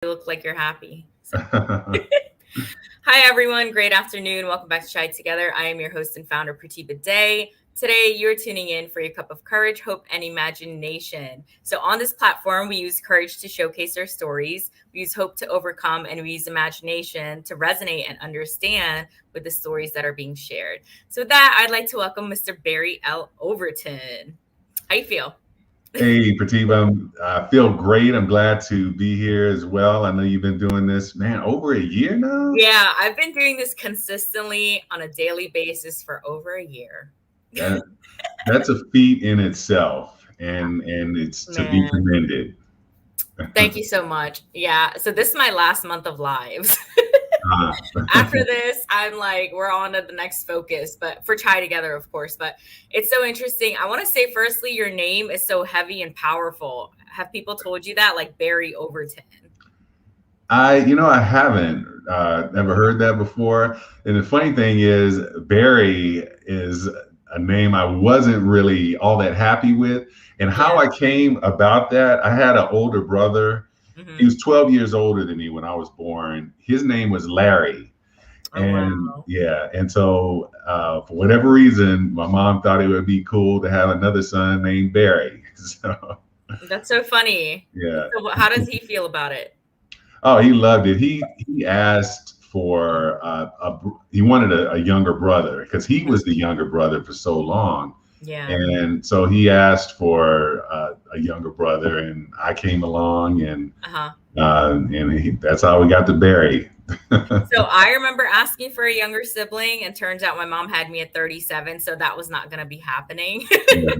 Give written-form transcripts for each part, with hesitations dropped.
You look like you're happy. So. Hi, everyone. Great afternoon. Welcome back to Chai Together. I am your host and founder, Pratibha Day. Today, you're tuning in for your cup of courage, hope, and imagination. So on this platform, we use courage to showcase our stories. We use hope to overcome, and we use imagination to resonate and understand with the stories that are being shared. So with that, I'd like to welcome Mr. Barry L. Overton. How you feel? Hey, Pratibha, I feel great. I'm glad to be here as well. I know you've been doing this, man, over a year now. Yeah, I've been doing this consistently on a daily basis for over a year. That that's a feat in itself, and it's to be Man, commended. thank you so much. Yeah, so this is my last month of lives. Ah, After this, I'm like, we're on to the next focus, but for Chai Together, of course. But it's so interesting. I want to say, firstly, your name is so heavy and powerful. Have people told you that, like Barry Overton? I haven't ever heard that before. And the funny thing is, Barry is a name I wasn't really all that happy with. And how Yeah. I came about that, I had an older brother. He Hmm. was 12 years older than me when I was born. His name was Larry. Oh, And wow. yeah, and so for whatever reason, my mom thought it would be cool to have another son named Barry. So That's so funny. yeah. So, how does he feel about it? Oh, he loved it. He asked for he wanted a younger brother because he was the younger brother for so long, Yeah. and so he asked for a younger brother, and I came along, Uh-huh. that's how we got to Barry. So I remember asking for a younger sibling, and turns out my mom had me at 37, so that was not going to be happening. I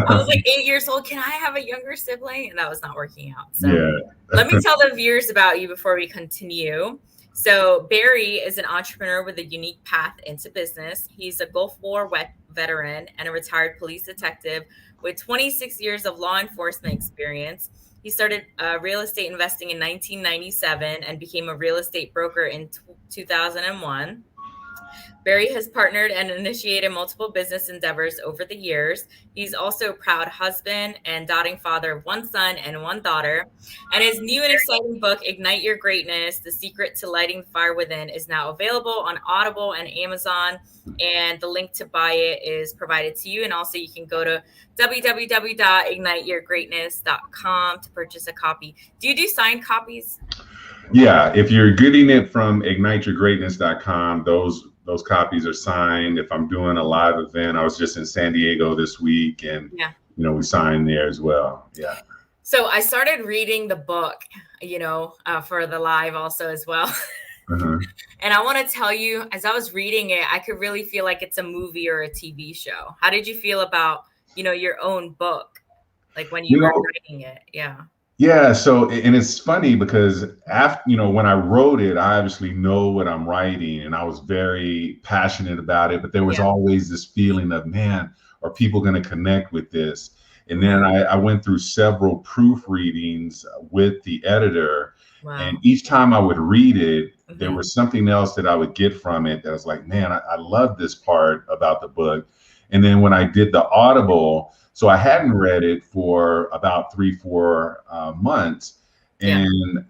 was like 8 years old. Can I have a younger sibling? And that was not working out. So Yeah. let me tell the viewers about you before we continue. So Barry is an entrepreneur with a unique path into business. He's a Gulf War veteran and a retired police detective with 26 years of law enforcement experience. He started real estate investing in 1997 and became a real estate broker in 2001. Barry has partnered and initiated multiple business endeavors over the years. He's also a proud husband and doting father of one son and one daughter. And his new and exciting book, Ignite Your Greatness: The Secret to Lighting the Fire Within, is now available on Audible and Amazon. And the link to buy it is provided to you. And also, you can go to www.igniteyourgreatness.com to purchase a copy. Do you do signed copies? Yeah, if you're getting it from igniteyourgreatness.com, those copies are signed. If I'm doing a live event, I was just in San Diego this week, and Yeah. we signed there as well. Yeah. So I started reading the book, for the live also as well. Uh-huh. And I want to tell you, as I was reading it, I could really feel like it's a movie or a TV show. How did you feel about, your own book? Like when You you were know, writing it? Yeah. yeah. So, and it's funny because after, when I wrote it, I obviously know what I'm writing, and I was very passionate about it. But there was Yeah. always this feeling of, man, are people going to connect with this? And then Mhm. I went through several proofreadings with the editor. And Wow. each time I would read it, there Hmm. was something else that I would get from it that was like, man, I love this part about the book. And then when I did the Audible, so I hadn't read it for about 3, 4 months. Yeah. And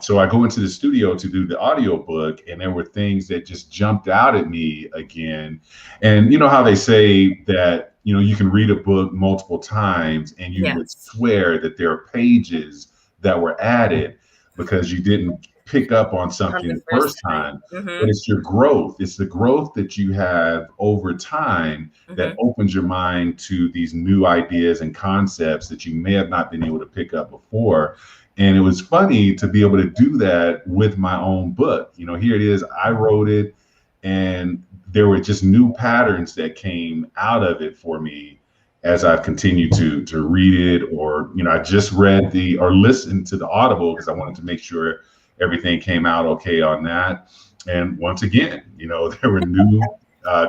so I go into the studio to do the audiobook, and there were things that just jumped out at me again. And you know how they say that, you can read a book multiple times and you would Yes. swear that there are pages that were added because you didn't pick up on On something the the first first time. time. But Hmm. it's your growth. It's the growth that you have over time that Hmm. opens your mind to these new ideas and concepts that you may have not been able to pick up before. And it was funny to be able to do that with my own book. Here it is, I wrote it, and there were just new patterns that came out of it for me as I've continued to read it, or I just read the or listened to the Audible because I wanted to make sure everything came out okay on that. And once again, there were new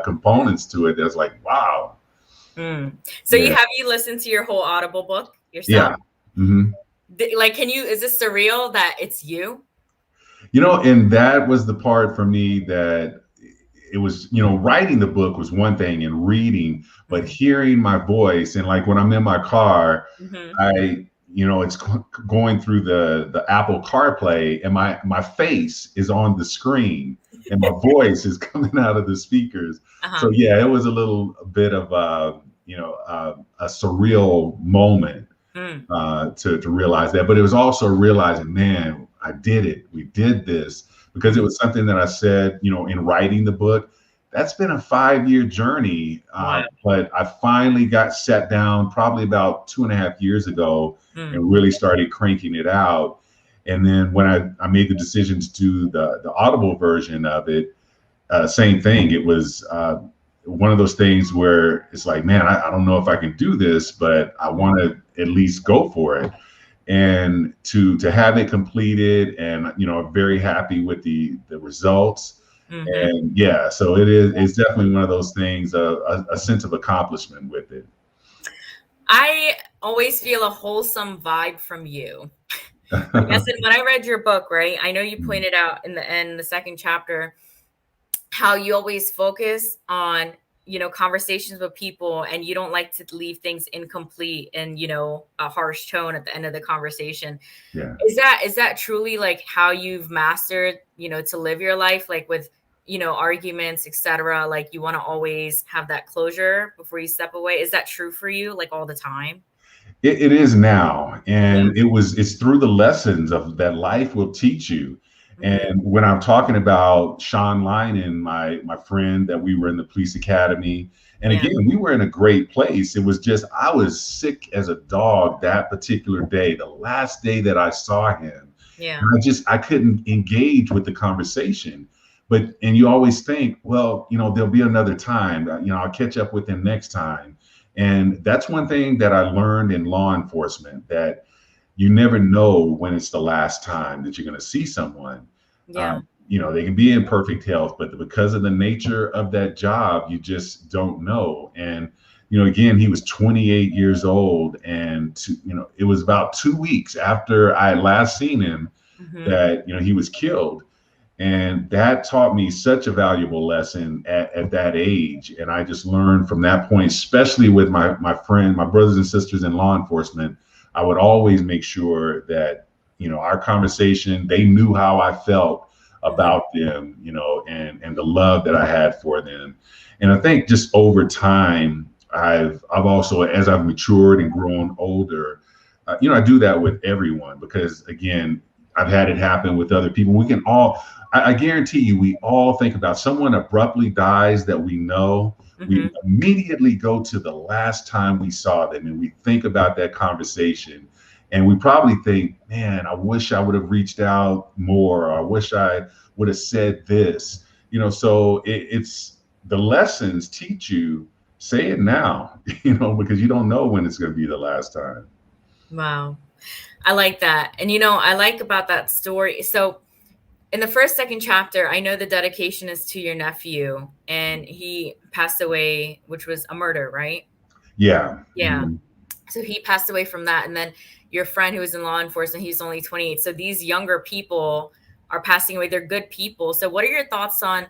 components to it that's like, wow. Mm. So Yeah. you listened to your whole Audible book yourself? Yeah. Hmm. Like, is this surreal that it's you? And that was the part for me that it was, writing the book was one thing and reading, but Mm. hearing my voice, and like when I'm in my car, Hmm. I it's going through the Apple CarPlay, and my face is on the screen, and my voice is coming out of the speakers. So Uh-huh. yeah, it was a little bit of a surreal moment Mm, to realize that. But it was also realizing, man, I did it. We did this, because it mhm. was something that I said, in writing the book. That's been a 5-year journey, Wow. but I finally got sat down probably about 2.5 years ago Mm, and really started cranking it out. And then when I made the decision to do the Audible version of it, same thing. It was one of those things where it's like, man, I don't know if I can do this, but I mhm, want to at least go for it. And to have it completed, and I'm very happy with the results. mhm. And yeah, so it's definitely one of those things, a sense of accomplishment with it. I always feel a wholesome vibe from you. Like I said, when I read your book, right? I know you pointed out in the end, the second chapter, how you always focus on, conversations with people, and you don't like to leave things incomplete and, a harsh tone at the end of the conversation. Yeah. Is that truly like how you've mastered, to live your life, like with, arguments, etc. Like you want to always have that closure before you step away. Is that true for you, like all the time? It is now, Yeah. and it's through the lessons of that life will teach you. Hmm. And when I'm talking about Sean Lynon, my friend that we were in the police academy, and Yeah. again, we were in a great place. It was just I was sick as a dog that particular day, the last day that I saw him, Yeah. and I couldn't engage with the conversation. And you always think, well, there'll be another time. I'll catch up with him next time. And that's one thing that I learned in law enforcement, that you never know when it's the last time that you're going to see someone. Yeah. They can be in perfect health, but because of the nature of that job, you just don't know. And, again, he was 28 years old. And, it was about 2 weeks after I had last seen him Hmm. that, he was killed. And that taught me such a valuable lesson at that age. And I just learned from that point, especially with my brothers and sisters in law enforcement. I would always make sure that, our conversation, they knew how I felt Hmm. about them, and the love that I had for them. And I think just over time, I've also, as I've matured and grown older, I do that with everyone, because again, I've had it happen with other people. We can all, I guarantee you, we all think about someone abruptly dies that we know. We Hmm. immediately go to the last time we saw them, and we think about that conversation. And we probably think, man, I wish I would have reached out more. Or I wish I would have said this. So it's the lessons teach you, say it now, because you don't know when it's going to be the last time. Wow. I like that. And I like about that story. So in the first second chapter, I know the dedication is to your nephew, and he passed away, which was a murder, right? Yeah. Yeah. So he passed away from that. And then your friend who was in law enforcement, he's only 28. So these younger people are passing away. They're good people. So what are your thoughts on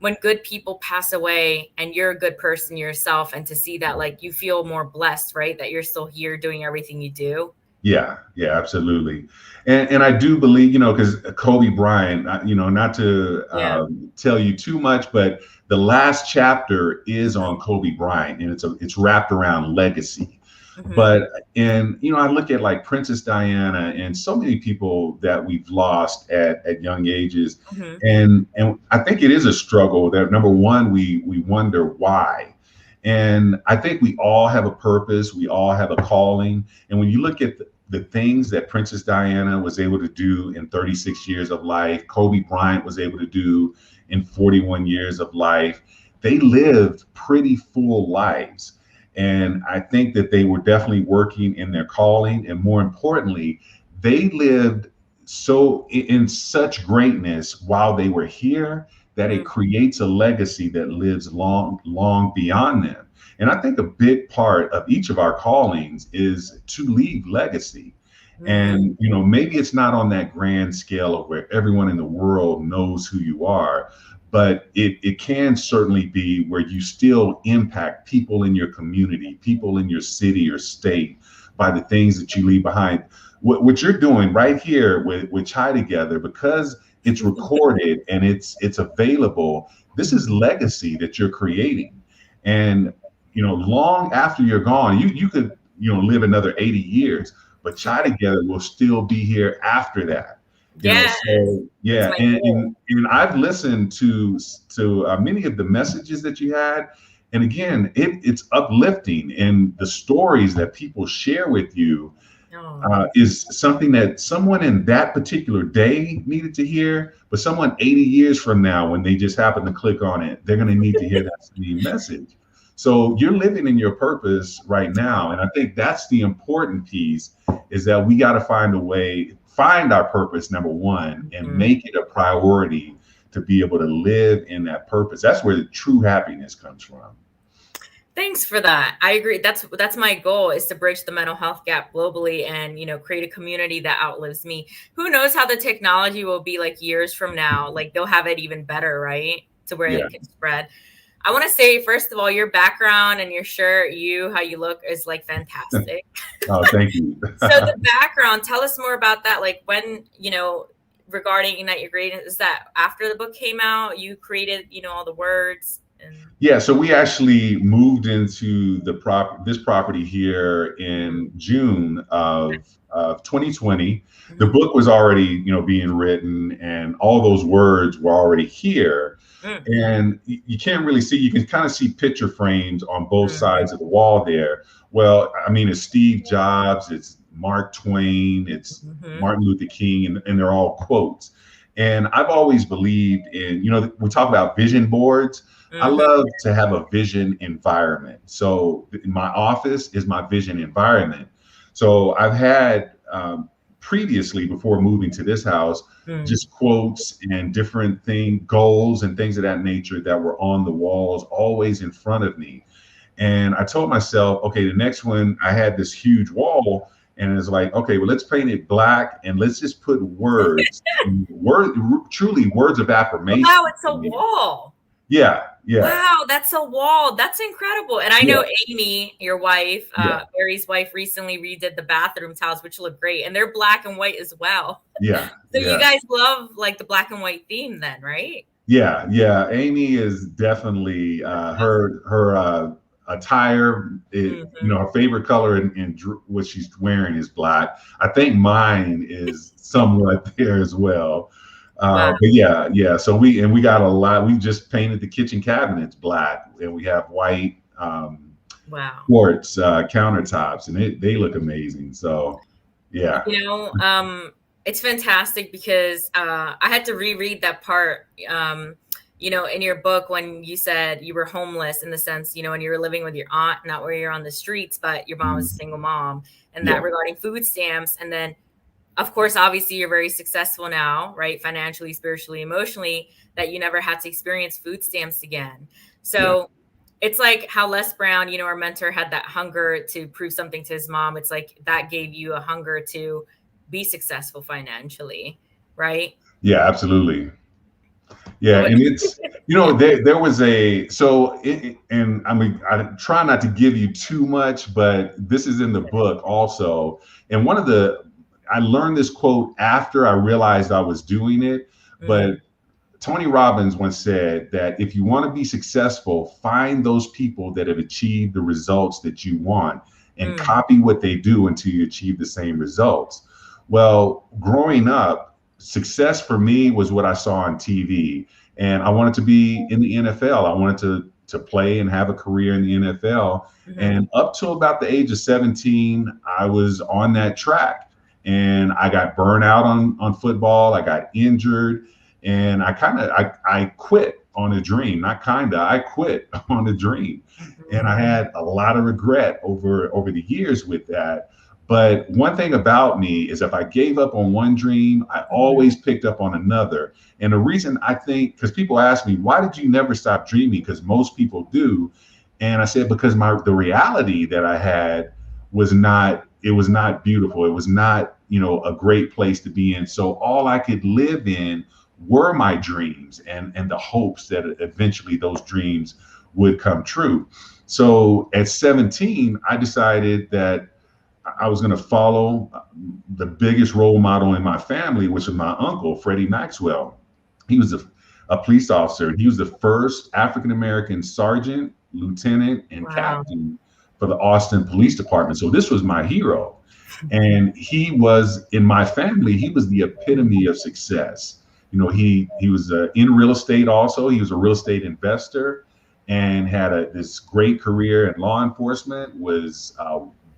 when good people pass away and you're a good person yourself, and to see that, like, you feel more blessed, right? That you're still here doing everything you do. Yeah, yeah, absolutely. And I do believe, because Kobe Bryant, not to Yeah. tell you too much, but the last chapter is on Kobe Bryant, and it's wrapped around legacy. Hmm. But I look at like Princess Diana and so many people that we've lost at young ages, Hmm. and I think it is a struggle that, number one, we wonder why. And I think we all have a purpose, we all have a calling. And when you look at the things that Princess Diana was able to do in 36 years of life, Kobe Bryant was able to do in 41 years of life, they lived pretty full lives. And I think that they were definitely working in their calling. And more importantly, they lived so in such greatness while they were here, that it creates a legacy that lives long, long beyond them. And I think a big part of each of our callings is to leave legacy. Hmm. And, maybe it's not on that grand scale of where everyone in the world knows who you are, but it can certainly be where you still impact people in your community, people in your city or state by the things that you leave behind. What you're doing right here with Chai Together, because it's recorded and it's available, this is legacy that you're creating. And long after you're gone, you could live another 80 years, but Chai Together will still be here after that. Yes, So that's yeah, my and, goal. and and I've listened to many of the messages that you had, and again, it's uplifting, and the stories that people share with you Oh, is something that someone in that particular day needed to hear, but someone 80 years from now, when they just happen to click on it, they're going to need to hear that same message. So you're living in your purpose right now. And I think that's the important piece, is that we got to find a way, find our purpose, number one, and mhm. make it a priority to be able to live in that purpose. That's where the true happiness comes from. Thanks for that. I agree. That's my goal, is to bridge the mental health gap globally and, create a community that outlives me. Who knows how the technology will be like years from now? Like they'll have it even better, right? To where Yeah. it can spread. I want to say, first of all, your background and your shirt, how you look is like fantastic. Oh, thank you. So the background, tell us more about that. Like when, regarding Ignite Your Greatness, is that after the book came out, you created, all the words and Yeah, so we actually moved into this property here Mhm. in June of 2020. The Mhm. book was already, being written, and all those words were already here. Mm. And you can't really see, you can kind of see picture frames on both Mhm. sides of the wall there. Well, I mean, it's Steve Jobs, it's Mark Twain, it's Mhm. Martin Luther King, and they're all quotes. And I've always believed in, we talk about vision boards. I Mhm. love to have a vision environment. So my office is my vision environment. So I've had previously, before moving to this house, Mm. just quotes and different goals and things of that nature that were on the walls, always in front of me. And I told myself, okay, the next one, I had this huge wall, and it's like, okay, well, let's paint it black and let's just put truly words of Wow, affirmation it's for a me. wall. Yeah, yeah, Wow, that's a wall. That's incredible. And I yeah, know Amy, your wife, yeah, Barry's wife, recently redid the bathroom tiles, which look great. And they're black and white as well. yeah, So you yeah, guys love like the black and white theme then, right? yeah, yeah. Amy is definitely That's her attire. awesome. Her favorite color in what she's wearing is black. I think mine is somewhat there as well. Wow. But yeah, yeah. So we got a lot. We just painted the kitchen cabinets black, and we have white Wow. quartz countertops, and they look amazing. So yeah, You know, it's fantastic because I had to reread that part, in your book when you said you were homeless, in the sense, when you were living with your aunt, not where you're on the streets, but your mom was a mhm, single mom, and that yeah, regarding food stamps. And then, of course, obviously, you're very successful now, right? Financially, spiritually, emotionally, that you never had to experience food stamps again. yeah. So it's like how Les Brown, our mentor, had that hunger to prove something to his mom. It's like that gave you a hunger to be successful financially, right? Yeah, absolutely. So Yeah, what? and it's Yeah. there was and I mean, I try not to give you too much, but this is in the book also. And I learned this quote after I realized I was doing it, Mm, but Tony Robbins once said that if you want to be successful, find those people that have achieved the results that you want and mm, copy what they do until you achieve the same results. Well, growing up, success for me was what I saw on TV. And I wanted to be in the NFL. I wanted to play and have a career in the NFL. mhm, And up to about the age of 17, I was on that track. And I got burned out on football. I got injured, and I quit on a dream. Not kinda, I quit on a dream. And I mhm, had a lot of regret over the years with that. But one thing about me is, if I gave up on one dream, I mhm, always picked up on another. And the reason, I think, because people ask me, why did you never stop dreaming? Because most people do. And I said, because the reality that I had was not beautiful. It was not, a great place to be in. So all I could live in were my dreams, and the hopes that eventually those dreams would come true. So at 17, I decided that I was going to follow the biggest role model in my family, which was my uncle, Freddie Maxwell. He was a police officer. He was the first African American sergeant, lieutenant, and Wow. captain for the Austin Police Department. So this was my hero. And he was in my family, he was the epitome of success. He was in real estate also. He was a real estate investor and had this great career in law enforcement, was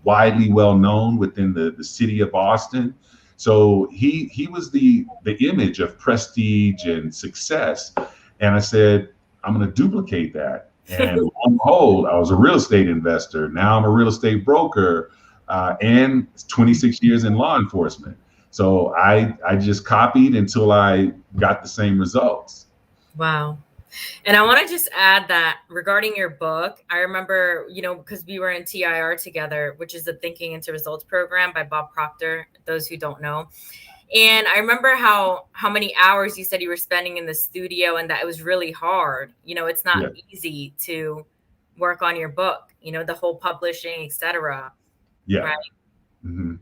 widely well known within the city of Austin. So he was the image of prestige and success. And I said, I'm going to duplicate that. And lo and behold, I was a real estate investor. Now I'm a real estate broker, and 26 years in law enforcement. So I just copied until I got the same results. Wow. And I want to just add that regarding your book, I remember, because we were in TIR together, which is the Thinking into Results program by Bob Proctor, those who don't know. And I remember how many hours you said you were spending in the studio and that it was really hard. It's not easy to work on your book, the whole publishing, etc. Yeah. Right. Mm-hmm.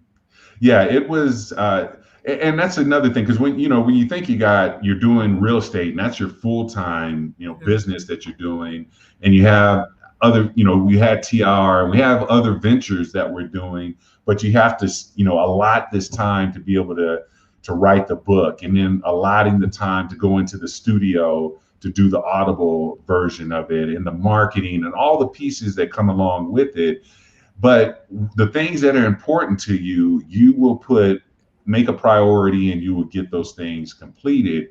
Yeah, it was, and that's another thing, because when you think you're doing real estate and that's your full-time, business that you're doing, and you have other, we had TR, we have other ventures that we're doing, but you have to, allot this time to be able to write the book, and then allotting the time to go into the studio to do the Audible version of it, and the marketing and all the pieces that come along with it. But the things that are important to you, you will make a priority, and you will get those things completed.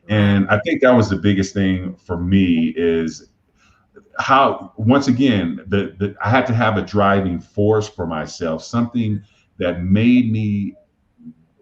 And I think that was the biggest thing for me, is how, once again, I had to have a driving force for myself, something that made me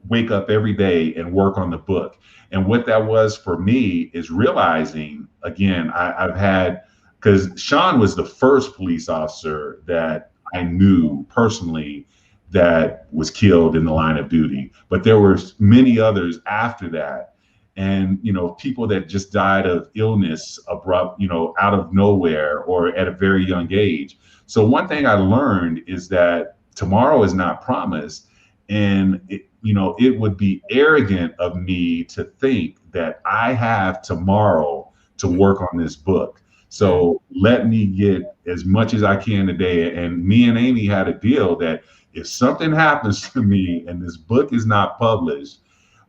wake up every day and work on the book. And what that was for me is realizing, again, I've had, because Sean was the first police officer that I knew personally that was killed in the line of duty, but there were many others after that. And, people that just died of illness abrupt, out of nowhere or at a very young age. So one thing I learned is that tomorrow is not promised. And, it would be arrogant of me to think that I have tomorrow to work on this book. So let me get as much as I can today. And me and Amy had a deal that if something happens to me and this book is not published,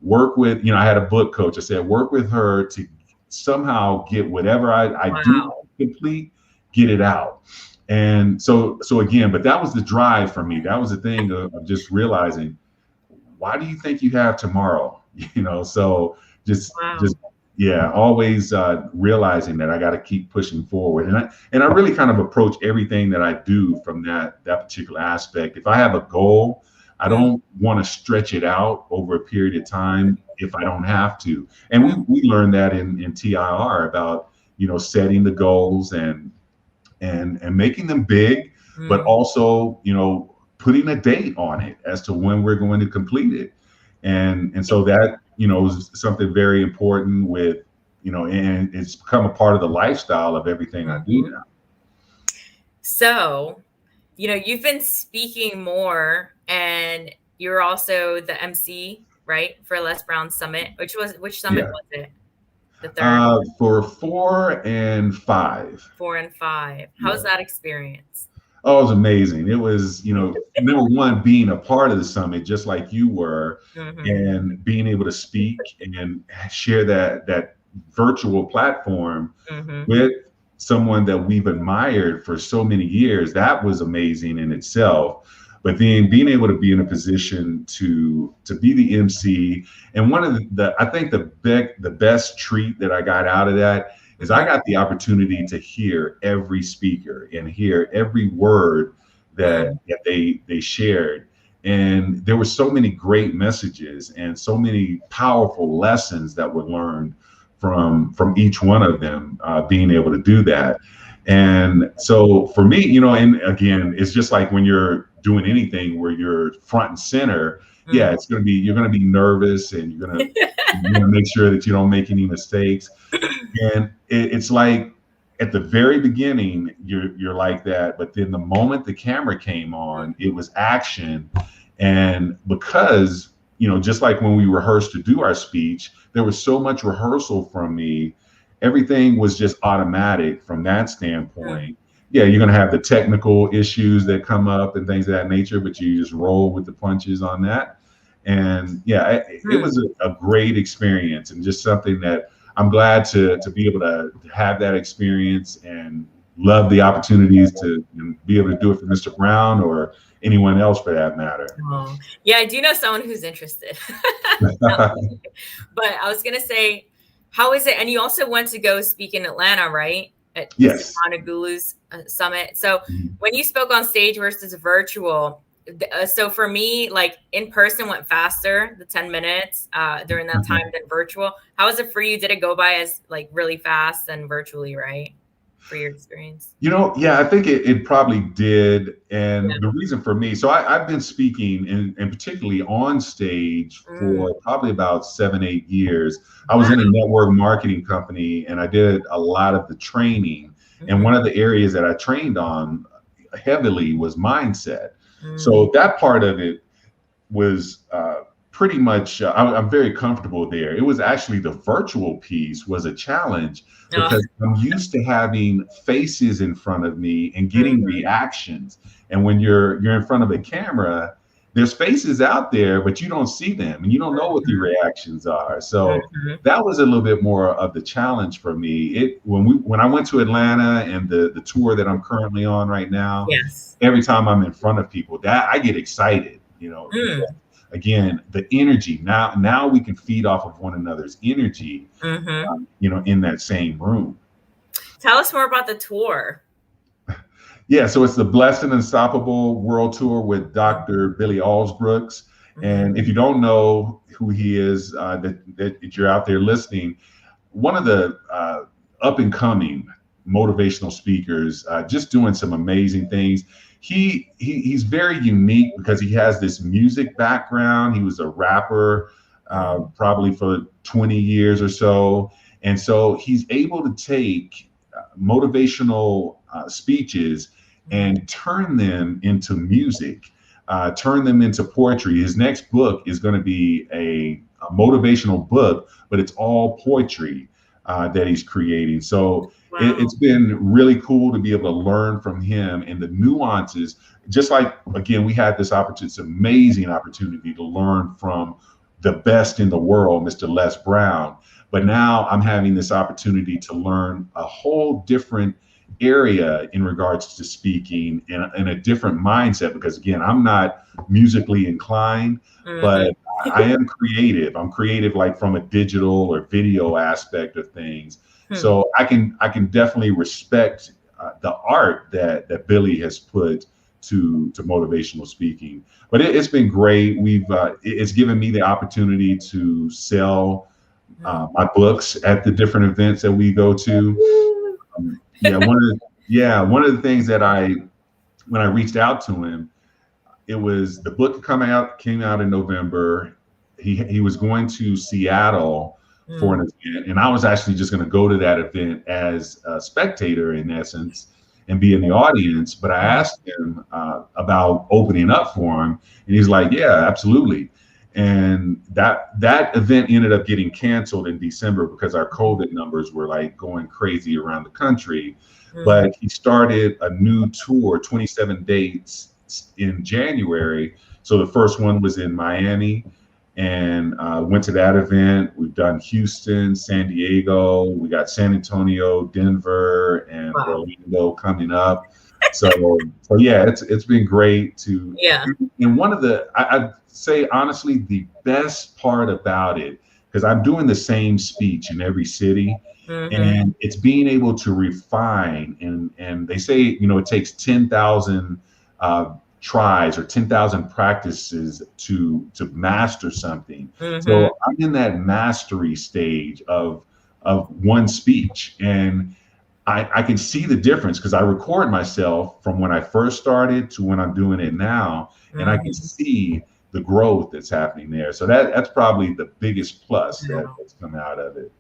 work with, I had a book coach. I said, work with her to somehow get whatever I do complete, get it out. And so again, but that was the drive for me. That was the thing of just realizing, why do you think you have tomorrow? So just always realizing that I got to keep pushing forward. And I really kind of approach everything that I do from that particular aspect. If I have a goal, I don't want to stretch it out over a period of time if I don't have to. And we learned that in TIR about, setting the goals and making them big, but also, putting a date on it as to when we're going to complete it. And so that, is something very important with, and it's become a part of the lifestyle of everything I do now. So, you've been speaking more, and you're also the MC, right, for Les Brown Summit. Which summit was it? The third? For 4 and 5. 4 and 5. How's that experience? Oh, it was amazing. It was, number one, being a part of the summit, just like you were, and being able to speak and share that virtual platform with someone that we've admired for so many years. That was amazing in itself. But then being able to be in a position to be the MC, and one of I think the best treat that I got out of that is I got the opportunity to hear every speaker and hear every word that they shared. And there were so many great messages and so many powerful lessons that were learned from each one of them, being able to do that. And so for me, and again, it's just like when you're doing anything where you're front and center, you're going to be nervous, and you're going to make sure that you don't make any mistakes. And it's like at the very beginning, you're like that, but then the moment the camera came on, it was action. And because, just like when we rehearsed to do our speech, there was so much rehearsal from me. Everything was just automatic from that standpoint. Yeah, you're going to have the technical issues that come up and things of that nature, but you just roll with the punches on that. And yeah, it was a great experience, and just something that I'm glad to be able to have that experience, and love the opportunities to be able to do it for Mr. Brown or anyone else for that matter. Oh, yeah, I do know someone who's interested. But I was gonna say, how is it? And you also went to go speak in Atlanta, right? At Yes. Honolulu's summit. So Mhm. when you spoke on stage versus virtual, so for me, like in person went faster, the 10 minutes during that time than virtual. How was it for you? Did it go by as like really fast and virtually, right? For your experience? Yeah, I think it probably did. And the reason for me, so I've been speaking and particularly on stage for probably about 7-8 years. I was in a network marketing company, and I did a lot of the training. And one of the areas that I trained on heavily was mindset. So that part of it was pretty much, I'm very comfortable there. It was actually the virtual piece was a challenge, because I'm used to having faces in front of me and getting reactions. And when you're in front of a camera, there's faces out there, but you don't see them and you don't know what the reactions are. So that was a little bit more of the challenge for me. When I went to Atlanta and the tour that I'm currently on right now, every time I'm in front of people, that I get excited, because, again, the energy, now we can feed off of one another's energy, in that same room. Tell us more about the tour. Yeah, so it's the Blessed and Unstoppable World Tour with Dr. Billy Alsbrooks. And if you don't know who he is, that you're out there listening, one of the up and coming motivational speakers, just doing some amazing things. He's very unique because he has this music background. He was a rapper probably for 20 years or so. And so he's able to take motivational speeches and turn them into music, turn them into poetry. His next book is going to be a motivational book, but it's all poetry that he's creating. So it's been really cool to be able to learn from him and the nuances. Just like, again, we had this opportunity, this amazing opportunity to learn from the best in the world, Mr. Les Brown. But now I'm having this opportunity to learn a whole different area in regards to speaking in a different mindset, because again, I'm not musically inclined, but I am creative. I'm creative, like from a digital or video aspect of things. So I can definitely respect the art that Billy has put to motivational speaking. But it's been great. It's given me the opportunity to sell my books at the different events that we go to. One of the things that when I reached out to him, it was the book came out in November. He was going to Seattle for an event, and I was actually just going to go to that event as a spectator in essence and be in the audience. But I asked him about opening up for him, and he's like, "Yeah, absolutely." And that event ended up getting canceled in December because our COVID numbers were like going crazy around the country. But he started a new tour, 27 dates in January. So the first one was in Miami, and went to that event. We've done Houston, San Diego, we got San Antonio, Denver, and Orlando coming up. So yeah, it's been great to. And one of I'd say honestly, the best part about it, because I'm doing the same speech in every city, and it's being able to refine, and they say, it takes 10,000 tries or 10,000 practices to master something. So I'm in that mastery stage of one speech, and I can see the difference because I record myself from when I first started to when I'm doing it now, and I can see the growth that's happening there. So that's probably the biggest plus that's come out of it.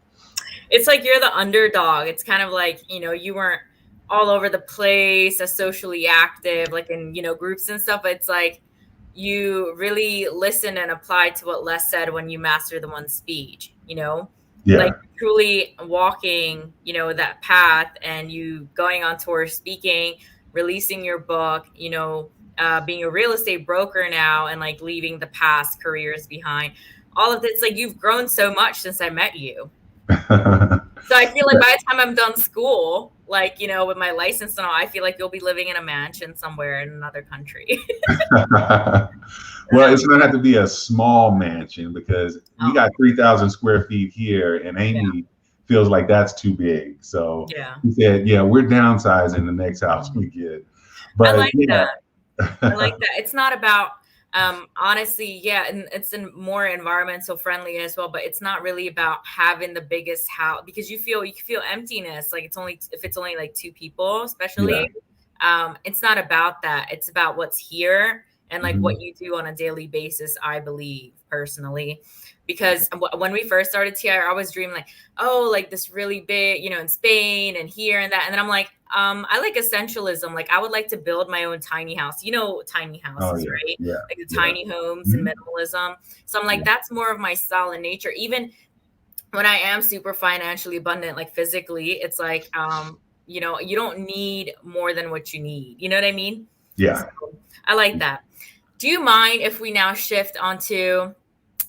It's like you're the underdog. It's kind of like, you weren't all over the place, as socially active, like in, groups and stuff. But it's like you really listen and apply to what Les said when you master the one speech. Like Yeah. truly walking, that path, and you going on tour, speaking, releasing your book, being a real estate broker now, and like leaving the past careers behind. All of this, like you've grown so much since I met you. So I feel like by the time I'm done school, like, with my license and all, I feel like you'll be living in a mansion somewhere in another country. Well, it's going to have to be a small mansion because we Oh, got 3,000 square feet here, and yeah. Amy feels like that's too big. So Yeah. he said, "Yeah, we're downsizing the next house we get." I But like yeah, that. I like that. It's not about honestly, yeah, and it's in more environmental friendly as well, but it's not really about having the biggest house, because you feel emptiness, like it's only if it's only like two people, yeah, especially. It's not about that. It's about what's here and like hmm what you do on a daily basis, I believe personally. Because when we first started TI, I was dreaming like, oh, like this really big, in Spain and here and that. And then I'm like, I like essentialism. Like I would like to build my own tiny house, tiny oh houses, yeah, right? yeah, Like the yeah, tiny homes and hmm minimalism. So I'm like, yeah, that's more of my style in nature. Even when I am super financially abundant, like physically, it's like, you don't need more than what you need. You know what I mean? So yeah. I like that. Do you mind if we now shift onto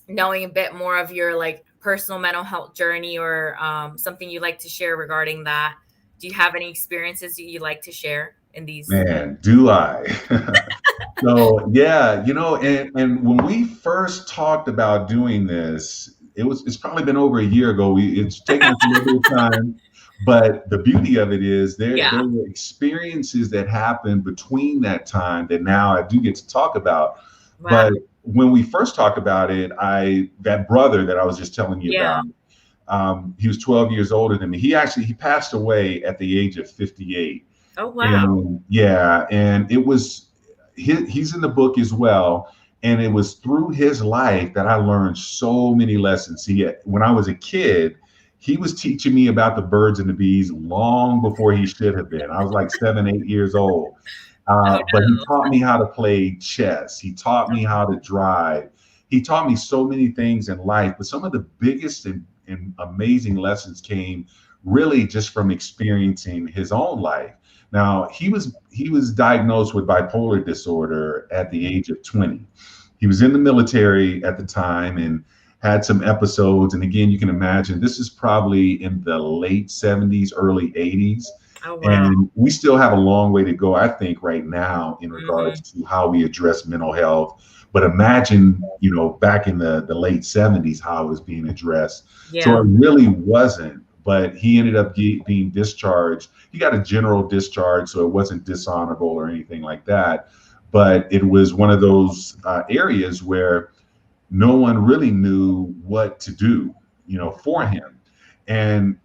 knowing a bit more of your like personal mental health journey, or something you'd like to share regarding that? Do you have any experiences that you'd like to share in these? Man, do I? So yeah, and when we first talked about doing this, it's probably been over a year ago. It's taken us a little bit of time, but the beauty of it is there Yeah. were experiences that happened between that time that now I do get to talk about. Wow. But when we first talked about it, that brother that I was just telling you Yeah. about, he was 12 years older than me. He passed away at the age of 58. Oh, wow. And yeah, and it was he's in the book as well. And it was through his life that I learned so many lessons. See, when I was a kid, he was teaching me about the birds and the bees long before he should have been. I was like 7, 8 years old. Oh, But he no. taught me how to play chess. He taught me how to drive. He taught me so many things in life. But some of the biggest and amazing lessons came really just from experiencing his own life. Now, he was diagnosed with bipolar disorder at the age of 20. He was in the military at the time and had some episodes. And again, you can imagine this is probably in the late 70s, early 80s. Oh, wow. And we still have a long way to go, I think, right now in Hmm. regards to how we address mental health. But imagine, back in the late 70s, how it was being addressed. So Yeah. it really wasn't. But he ended up being discharged. He got a general discharge, so it wasn't dishonorable or anything like that. But it was one of those areas where no one really knew what to do, for him. And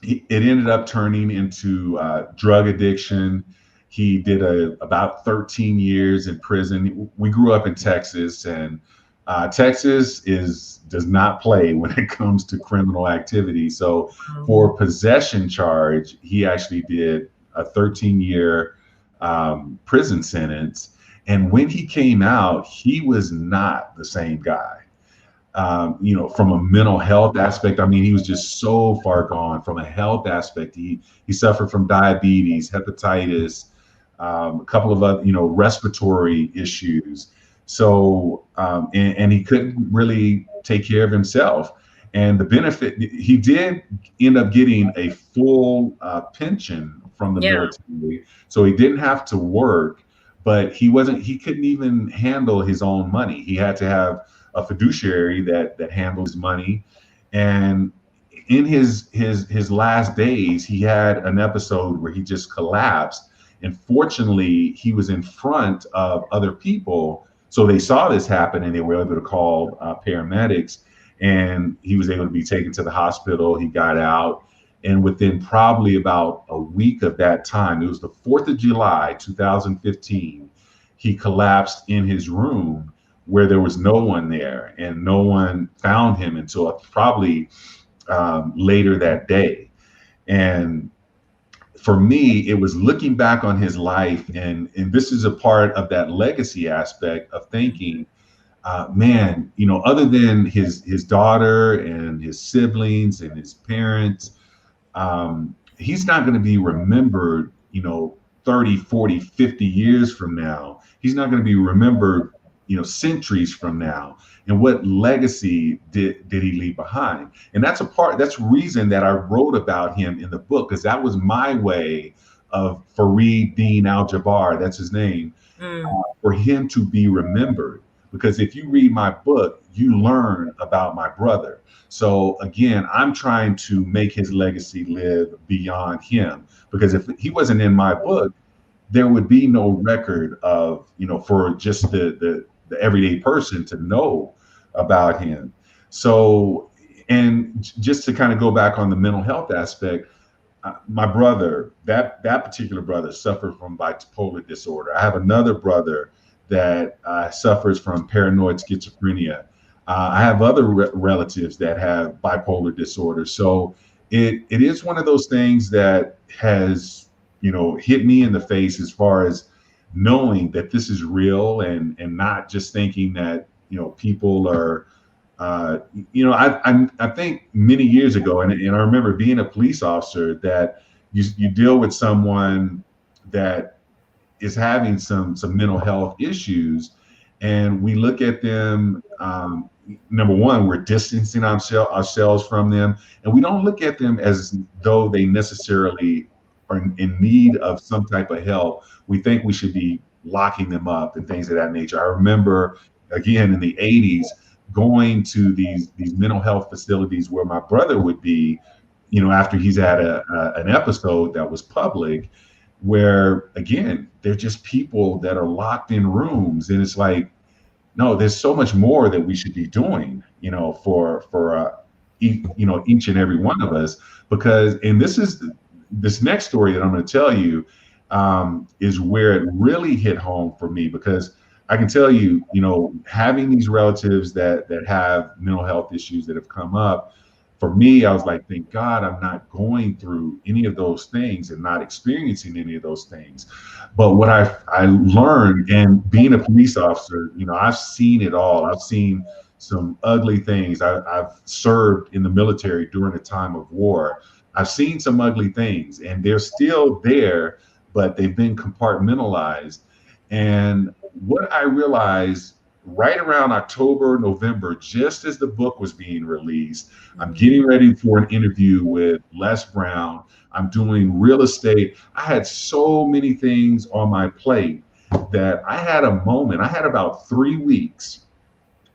it ended up turning into drug addiction. He did about 13 years in prison. We grew up in Texas, and Texas does not play when it comes to criminal activity. So Um, for possession charge, he actually did a 13-year prison sentence. And when he came out, he was not the same guy. From a mental health aspect, I mean, he was just so far gone. From a health aspect, he suffered from diabetes, hepatitis, a couple of other, respiratory issues. So, and he couldn't really take care of himself. And the benefit, he did end up getting a full pension from the yeah. military, so he didn't have to work. But he couldn't even handle his own money. He had to have a fiduciary that handles money. And in his last days, he had an episode where he just collapsed. And fortunately, he was in front of other people, so they saw this happen and they were able to call paramedics. And he was able to be taken to the hospital. He got out, and within probably about a week of that time, it was the 4th of July, 2015, he collapsed in his room where there was no one there, and no one found him until probably later that day. And for me, it was looking back on his life, and this is a part of that legacy aspect of thinking, man, other than his daughter and his siblings and his parents, he's not going to be remembered, 30, 40, 50 years from now. He's not going to be remembered, centuries from now. And what legacy did he leave behind? And that's reason that I wrote about him in the book, because that was my way of Fareed Dean Al-Jabbar, that's his name, Mm. for him to be remembered. Because if you read my book, you learn about my brother. So again, I'm trying to make his legacy live beyond him. Because if he wasn't in my book, there would be no record of, for just the everyday person to know about him. So, and just to kind of go back on the mental health aspect, my brother, that particular brother, suffered from bipolar disorder. I have another brother that suffers from paranoid schizophrenia. I have other relatives that have bipolar disorder. So it is one of those things that has, hit me in the face, as far as knowing that this is real, and not just thinking that, people are, I think many years ago, and I remember being a police officer, that you deal with someone that is having some mental health issues, and we look at them. Number one, we're distancing ourselves from them, and we don't look at them as though they necessarily are in need of some type of help. We think we should be locking them up and things of that nature. I remember, again, in the '80s, going to these mental health facilities where my brother would be, after he's had an episode that was public, where again, they're just people that are locked in rooms, and it's like, no, there's so much more that we should be doing, for each and every one of us. Because, and this next story that I'm going to tell you, is where it really hit home for me, because I can tell you, having these relatives that have mental health issues that have come up, for me, I was like, thank God I'm not going through any of those things and not experiencing any of those things. But what I learned, and being a police officer, I've seen it all. I've seen some ugly things. I've served in the military during a time of war. I've seen some ugly things, and they're still there, but they've been compartmentalized. And what I realized right around October, November, just as the book was being released, I'm getting ready for an interview with Les Brown. I'm doing real estate. I had so many things on my plate that I had a moment. I had about 3 weeks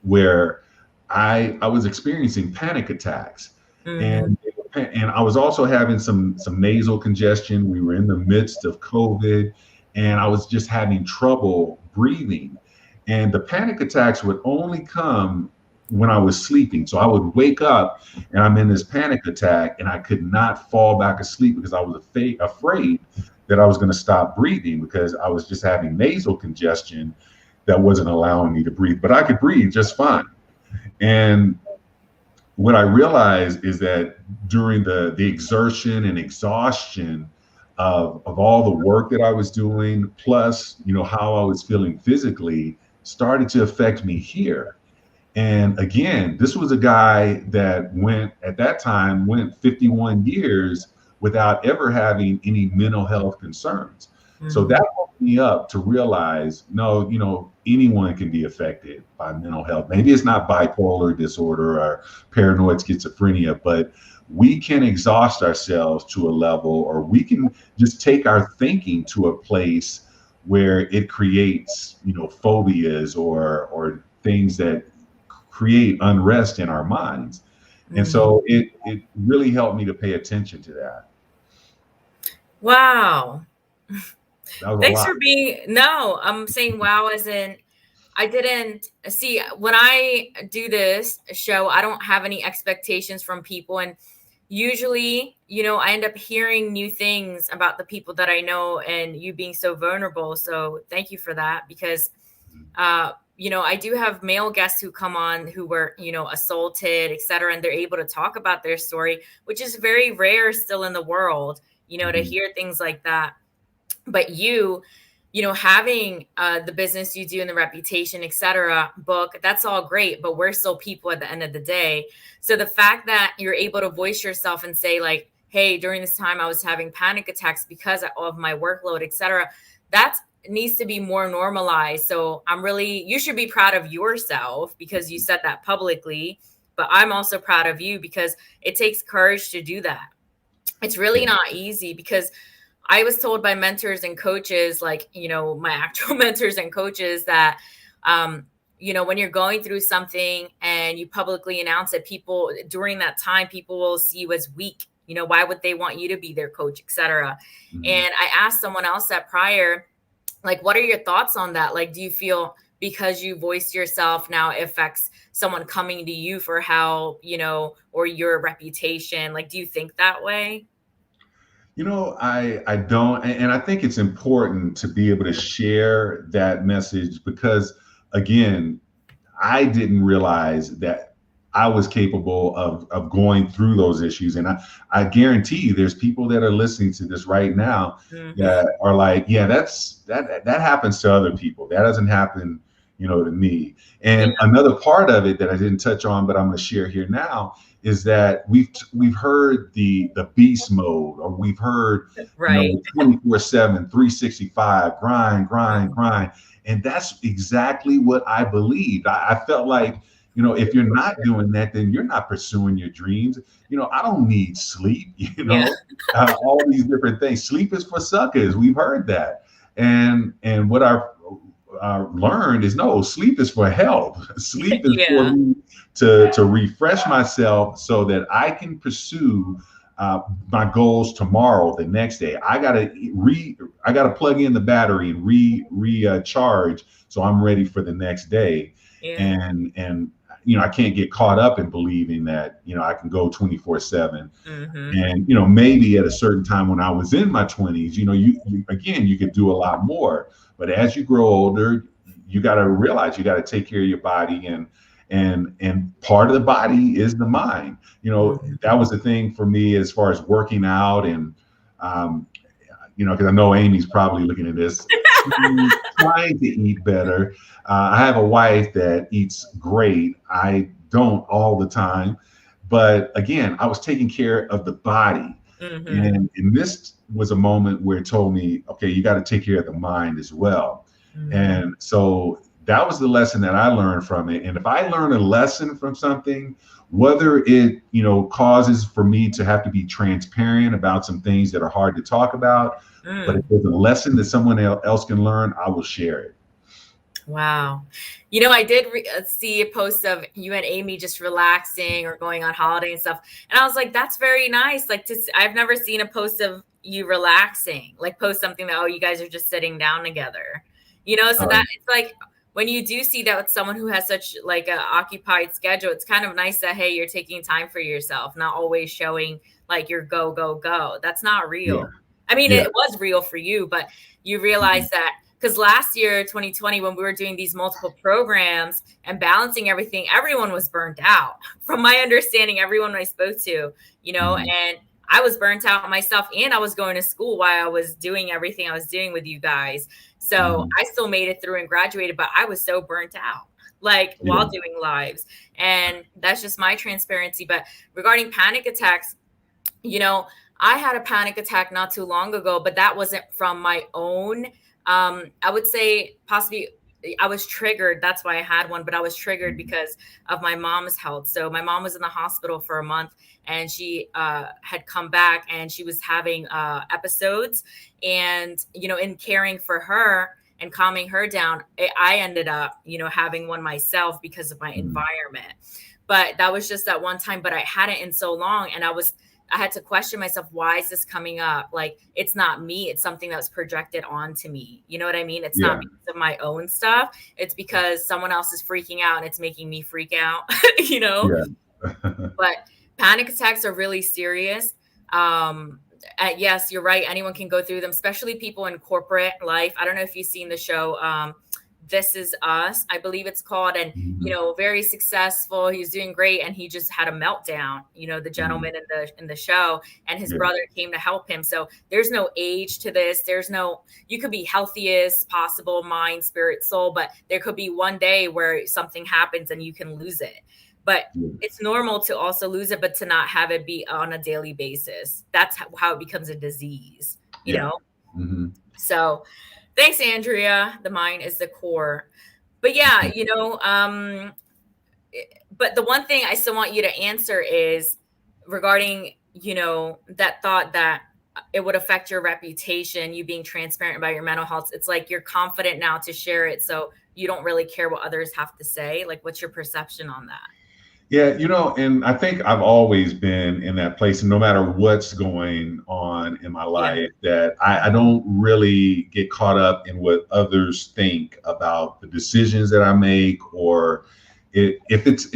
where I was experiencing panic attacks, Mm-hmm. and I was also having some nasal congestion. We were in the midst of COVID, and I was just having trouble breathing. And the panic attacks would only come when I was sleeping. So I would wake up and I'm in this panic attack, and I could not fall back asleep because I was afraid that I was going to stop breathing, because I was just having nasal congestion that wasn't allowing me to breathe. But I could breathe just fine. And what I realized is that during the exertion and exhaustion of all the work that I was doing, plus, how I was feeling physically, started to affect me here. And again, this was a guy that at that time, went 51 years without ever having any mental health concerns. So Mm-hmm. that woke me up to realize, no, anyone can be affected by mental health. Maybe it's not bipolar disorder or paranoid schizophrenia, but we can exhaust ourselves to a level, or we can just take our thinking to a place where it creates, phobias or things that create unrest in our minds. And Mm-hmm. so it really helped me to pay attention to that. Wow. That was a Thanks lot. for being, no, I'm saying wow as in I didn't see when I do this show, I don't have any expectations from people. And usually, I end up hearing new things about the people that I know, and you being so vulnerable. So thank you for that, because I do have male guests who come on who were, assaulted, et cetera, and they're able to talk about their story, which is very rare still in the world, to Mhm. hear things like that. But having the business you do and the reputation, et cetera, book, that's all great, but we're still people at the end of the day. So the fact that you're able to voice yourself and say like, hey, during this time I was having panic attacks because of my workload, et cetera, that needs to be more normalized. So you should be proud of yourself because you said that publicly, but I'm also proud of you because it takes courage to do that. It's really Yeah. not easy because I was told by mentors and coaches, like, my actual mentors and coaches that, when you're going through something and you publicly announce it, people during that time, people will see you as weak. Why would they want you to be their coach, et cetera? Mhm. And I asked someone else that prior, like, what are your thoughts on that? Like, do you feel because you voiced yourself now it affects someone coming to you for help, or your reputation? Like, do you think that way? I don't, and I think it's important to be able to share that message because, again, I didn't realize that I was capable of going through those issues. And I guarantee you there's people that are listening to this right now Hmm. that are like, yeah, that happens to other people. That doesn't happen, to me. Yeah. And another part of it that I didn't touch on, but I'm going to share here now is that we've heard the beast mode, or we've heard, Right. 24/7, 365, grind, grind, Mhm. grind. And that's exactly what I believed. I felt like, if you're not doing that, then you're not pursuing your dreams. I don't need sleep, Yeah. all these different things. Sleep is for suckers. We've heard that. And what I've learned is no, sleep is for health. Sleep is for Yeah. me to refresh myself so that I can pursue my goals tomorrow, the next day. I gotta plug in the battery and recharge so I'm ready for the next day. Yeah. And I can't get caught up in believing that I can go 24/7. Mhm. And maybe at a certain time when I was in my 20s, you could do a lot more. But as you grow older, you got to realize you got to take care of your body, and part of the body is the mind. Mhm. That was the thing for me as far as working out. And um, because I know Amy's probably looking at this. She's trying to eat better. I have a wife that eats great. I don't all the time. But again, I was taking care of the body. Mhm. And this was a moment where it told me, okay, you got to take care of the mind as well. Mhm. And so that was the lesson that I learned from it. And if I learn a lesson from something, whether it, causes for me to have to be transparent about some things that are hard to talk about, but if Mm. there's a lesson that someone else can learn, I will share it. Wow. I did see a post of you and Amy just relaxing or going on holiday and stuff. And I was like, that's very nice. Like, I've never seen a post of you relaxing, like post something that, oh, you guys are just sitting down together, so that Um, it's like when you do see that with someone who has such like a occupied schedule, it's kind of nice that, hey, you're taking time for yourself, not always showing like your go, go, go. That's not yeah, real. I mean, yeah. it was real for you, but you Mhm. realize that because last year 2020 when we were doing these multiple programs and balancing everything, everyone was burnt out from my understanding, everyone I spoke to, Mhm. and I was burnt out myself, and I was going to school while I was doing everything I was doing with you guys. So Mhm. I still made it through and graduated, but I was so burnt out, like Yeah. while doing lives. And that's just my transparency. But regarding panic attacks, you know, I had a panic attack not too long ago, but that wasn't from my own. I would say possibly I was triggered. That's why I had one, but I was triggered Mhm. because of my mom's health. So my mom was in the hospital for a month, and she had come back, and she was having episodes. And, in caring for her and calming her down, I ended up, having one myself because of my Mhm. environment. But that was just that one time, but I hadn't in so long. And I had to question myself, why is this coming up? Like, it's not me. It's something that was projected onto me. You know what I mean? It's not Yeah. because of my own stuff. It's because someone else is freaking out and it's making me freak out, you know? Yeah. But panic attacks are really serious. Um, yes, you're right. Anyone can go through them, especially people in corporate life. I don't know if you've seen the show This Is Us, I believe it's called, and Mhm. very successful. He was doing great, and he just had a meltdown. The Mhm. gentleman in the show, and his Yeah. brother came to help him. So there's no age to this. There's no You could be healthiest possible mind, spirit, soul, but there could be one day where something happens and you can lose it. But Yeah. it's normal to also lose it, but to not have it be on a daily basis. That's how it becomes a disease, you Yeah. know? Mhm. So thanks, Andrea. The mind is the core. But yeah, but the one thing I still want you to answer is regarding, that thought that it would affect your reputation, you being transparent about your mental health. It's like you're confident now to share it. So you don't really care what others have to say. Like, what's your perception on that? Yeah, and I think I've always been in that place, and no matter what's going on in my Yeah. life, that I don't really get caught up in what others think about the decisions that I make, or if it's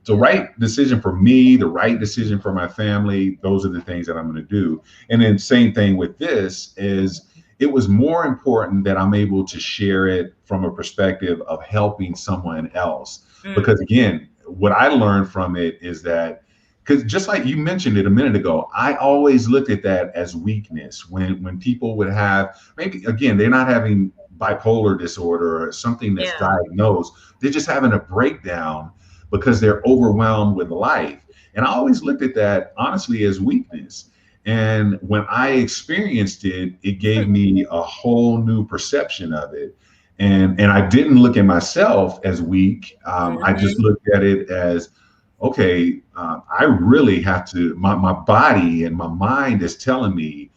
the right decision for me, the right decision for my family. Those are the things that I'm going to do. And then same thing with this is it was more important that I'm able to share it from a perspective of helping someone else, Mm, because again, what I learned from it is that, because just like you mentioned it a minute ago, I always looked at that as weakness. When people would have, maybe again, they're not having bipolar disorder or something that's yeah. diagnosed, they're just having a breakdown because they're overwhelmed with life. And I always looked at that honestly as weakness. And when I experienced it, it gave me a whole new perception of it. And I didn't look at myself as weak. I just Mhm. looked at it as, okay, I really have to. My body and my mind is telling me,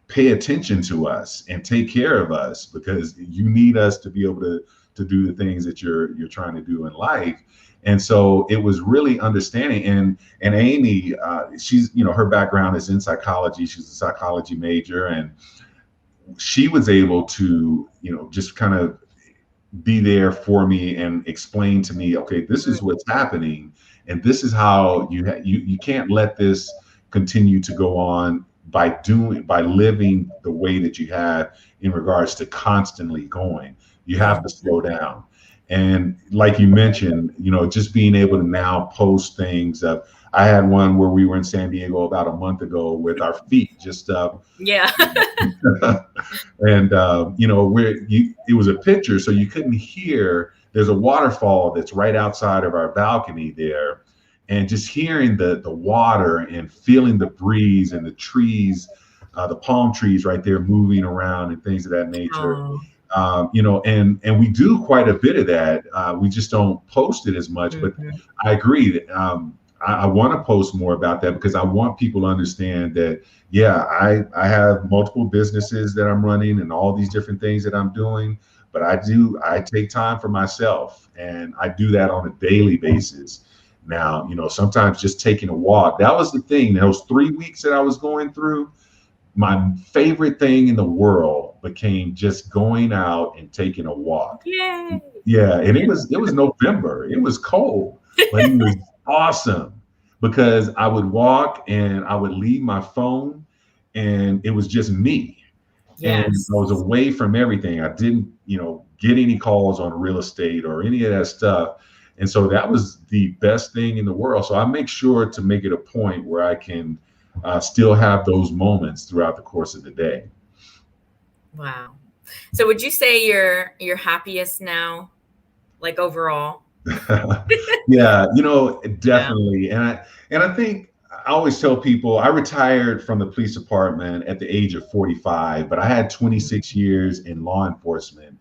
pay attention to us and take care of us, because you need us to be able to do the things that you're trying to do in life. And so it was really understanding. And Amy, she's, her background is in psychology. She's a psychology major, and she was able to, just kind of be there for me and explain to me, okay, this is what's happening, and this is how you can't let this continue to go on by living the way that you have in regards to constantly going. You have Mm, to slow down. And like you mentioned, just being able to now post things. I had one where we were in San Diego about a month ago with our feet just up. yeah. And it was a picture, so you couldn't hear. There's a waterfall that's right outside of our balcony there, and just hearing the water and feeling the breeze and the trees, the palm trees right there moving around and things of that nature. Oh. And we do quite a bit of that. We just don't post it as much. But Mhm. I agree that I want to post more about that, because I want people to understand that, yeah, I have multiple businesses that I'm running and all these different things that I'm doing, but I take time for myself, and I do that on a daily basis. Now, sometimes just taking a walk. That was the thing. Those 3 weeks that I was going through, my favorite thing in the world became just going out and taking a walk. Yay. Yeah, and it was November. It was cold, but it was awesome, because I would walk and I would leave my phone, and it was just me. And I was Yes. away from everything. I didn't, get any calls on real estate or any of that stuff. And so that was the best thing in the world. So I make sure to make it a point where I can still have those moments throughout the course of the day. Wow. So would you say you're happiest now, like overall? Yeah, Yeah. definitely. And I think I always tell people I retired from the police department at the age of 45, but I had 26 years in law enforcement.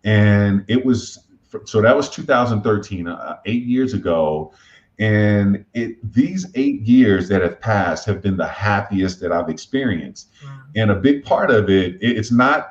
And it was, so that was 2013, 8 years ago. And these 8 years that have passed have been the happiest that I've experienced. Wow. And a big part of it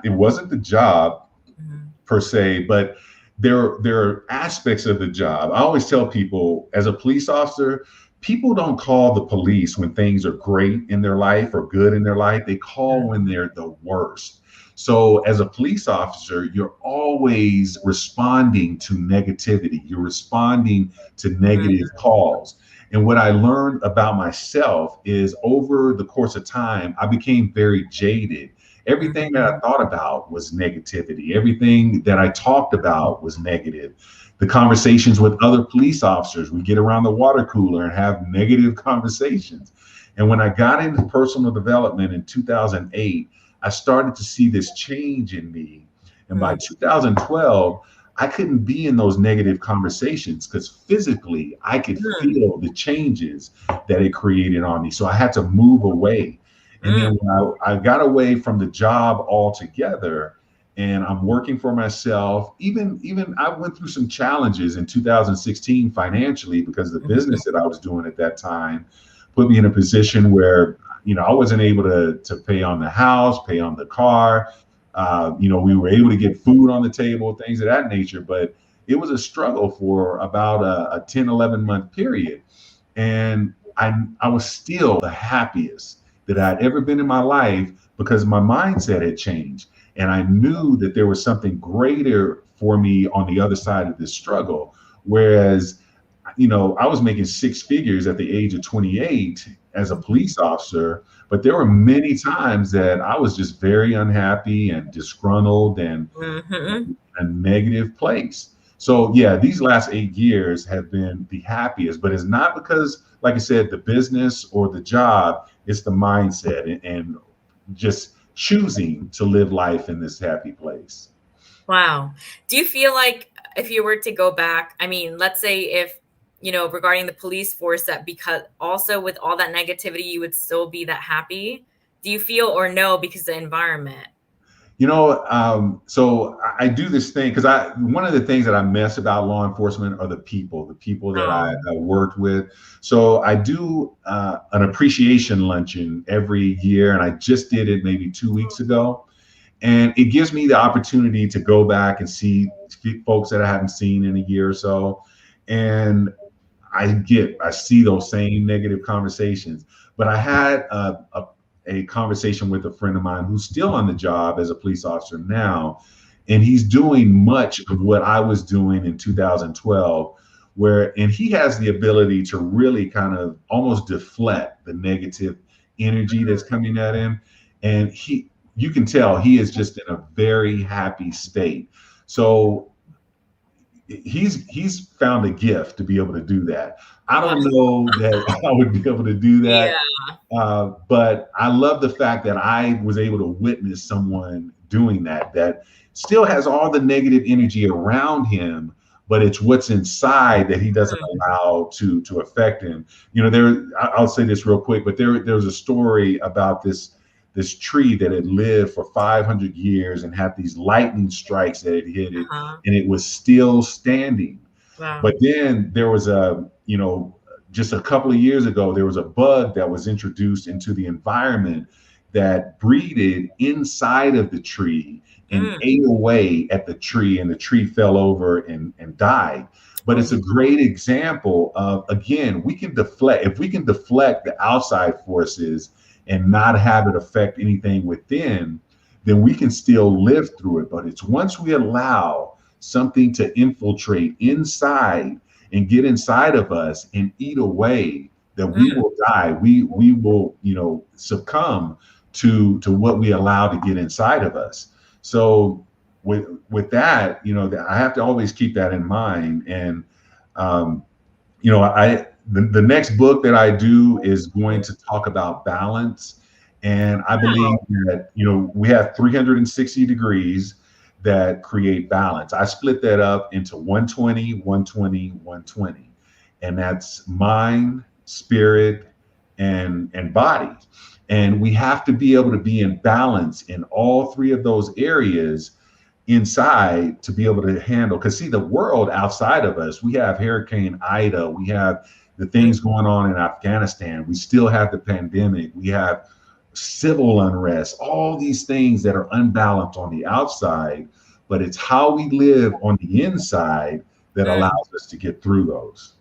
wasn't the job Mhm. per se, but there are aspects of the job. I always tell people, as a police officer, people don't call the police when things are great in their life or good in their life. They call when they're the worst. So as a police officer, you're always responding to negativity. You're responding to negative calls. And what I learned about myself is, over the course of time, I became very jaded. Everything that I Mhm. thought about was negativity. Everything that I talked about was negative. The conversations with other police officers, we get around the water cooler and have negative conversations. And when I got into personal development in 2008, I started to see this change in me. And by Mm. 2012, I couldn't be in those negative conversations because physically I could Mm. feel the changes that it created on me. So I had to move away. And Mm. then when I got away from the job altogether and I'm working for myself, even I went through some challenges in 2016 financially because the Mhm. business that I was doing at that time put me in a position where I wasn't able to pay on the house, pay on the car. We were able to get food on the table, things of that nature, but it was a struggle for about a 10, 11-month period. And I was still the happiest that I'd ever been in my life because my mindset had changed. And I knew that there was something greater for me on the other side of this struggle. Whereas, I was making six figures at the age of 28 as a Mhm. police officer, but there were many times that I was just very unhappy and disgruntled and Mhm. a negative place. So yeah, these last 8 years have been the happiest, but it's not because, like I said, the business or the job, it's the mindset and just choosing to live life in this happy place. Wow. Do you feel like if you were to go back, I mean, let's say if, regarding the police force, that because also with all that negativity, you would still be that happy? Do you feel or no because the environment? So I do this thing because one of the things that I miss about law enforcement are the people that Oh. I worked with. So I do an appreciation luncheon every year, and I just did it maybe 2 weeks ago. And it gives me the opportunity to go back and see folks that I haven't seen in a year or so. And I see those same negative conversations. But I had a conversation with a friend of mine who's still on the job as a police officer now, and he's doing much of what I was doing in 2012. And he has the ability to really kind of almost deflect the negative energy that's coming at him. And you can tell he is just in a very happy state. So he's found a gift to be able to do that. I Wow. don't know that I would be able to do Yeah. that, but I love the fact that I was able to witness someone doing that. That still has all the negative energy around him, but it's what's inside that he doesn't Mm. allow to affect him. I'll say this real quick, but there was a story about this tree that had lived for 500 years and had these lightning strikes that had hit it, Uh-huh. and it was still standing. Wow. But then there was just a couple of years ago, there was a bug that was introduced into the environment that breeded inside of the tree and Mm. ate away at the tree, and the tree fell over and died. But Oh, it's a no. great example of, again, we can deflect. If we can deflect the outside forces and not have it affect anything within, then we can still live through it. But it's once we allow something to infiltrate inside and get inside of us and eat away, that we Mm. will die. We will, succumb to what we allow to get inside of us. So with that, I have to always keep that in mind. And um, the next book that I do is going to talk about balance. And I believe Wow. that, we have 360 degrees that create balance. I split that up into 120, 120, 120. And that's mind, spirit, and body. And we have to be able to be in balance in all three of those areas inside to be able to handle. Because see, the world outside of us, we have Hurricane Ida, we have the Mm. things going on in Afghanistan, we still have the pandemic, we have civil unrest, all these things that are unbalanced on the outside, but it's how we live on the inside that Mm. allows us to get through those.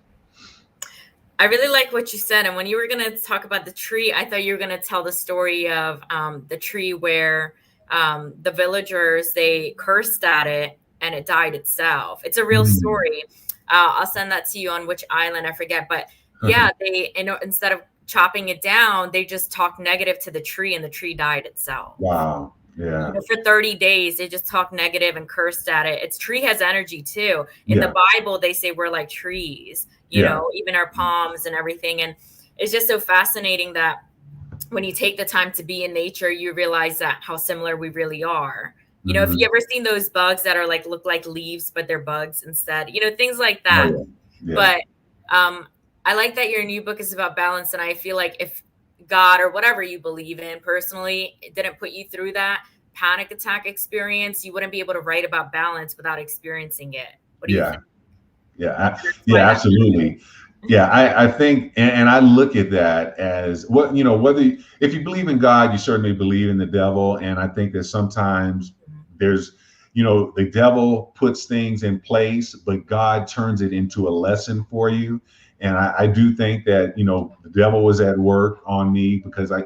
I really like what you said. And when you were going to talk about the tree, I thought you were going to tell the story of the tree where the villagers, they cursed at it and it died itself. It's a real Mm. story. I'll send that to you on which island, I forget. But yeah, Okay. instead of chopping it down, they just talked negative to the tree and the tree died itself. Wow. Yeah. For 30 days, they just talked negative and cursed at it. Its tree has energy too. In the Yeah. Bible, they say we're like trees, Yeah. even our palms and everything. And it's just so fascinating that when you take the time to be in nature, you realize that how similar we really are. If you Hmm. ever seen those bugs that are like look like leaves, but they're bugs instead, things like Oh that. yeah. Yeah. But I like that your new book is about balance. And I feel like if God or whatever you believe in personally it didn't put you through that panic attack experience, you wouldn't be able to write about balance without experiencing it. What do you Yeah. think? Yeah. That's why Yeah. that. Absolutely. Yeah. I think, and I look at that as what, if you believe in God, you certainly believe in the devil. And I think that sometimes there's, the devil puts things in place, but God turns it into a lesson for you. And I do think that, the devil was at work on me because I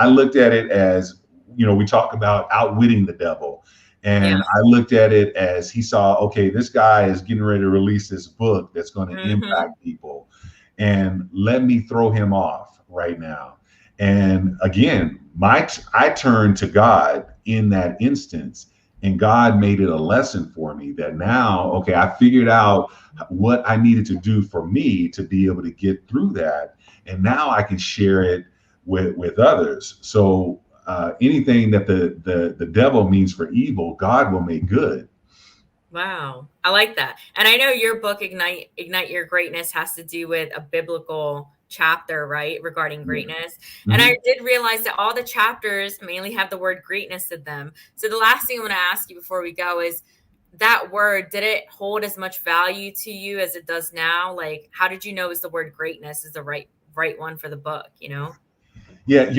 looked at it as, we talk about outwitting the devil. Yeah. And I looked at it as he saw, okay, this guy is getting ready to release this book that's going to Hmm. impact people. And let me throw him off right now. And again, I turned to God in that instance, and God made it a lesson for me that now, okay, I figured out what I needed to do for me to be able to get through that. And now I can share it with others. So anything that the devil means for evil, God will make good. Wow. I like that. And I know your book, Ignite Your Greatness, has to do with a biblical chapter, right? Regarding Yeah. greatness. And Hmm. I did realize that all the chapters mainly have the word greatness in them. So the last thing I want to ask you before we go is that word, did it hold as much value to you as it does now? Like, how did you know is the word greatness is the right one for the book? Yeah,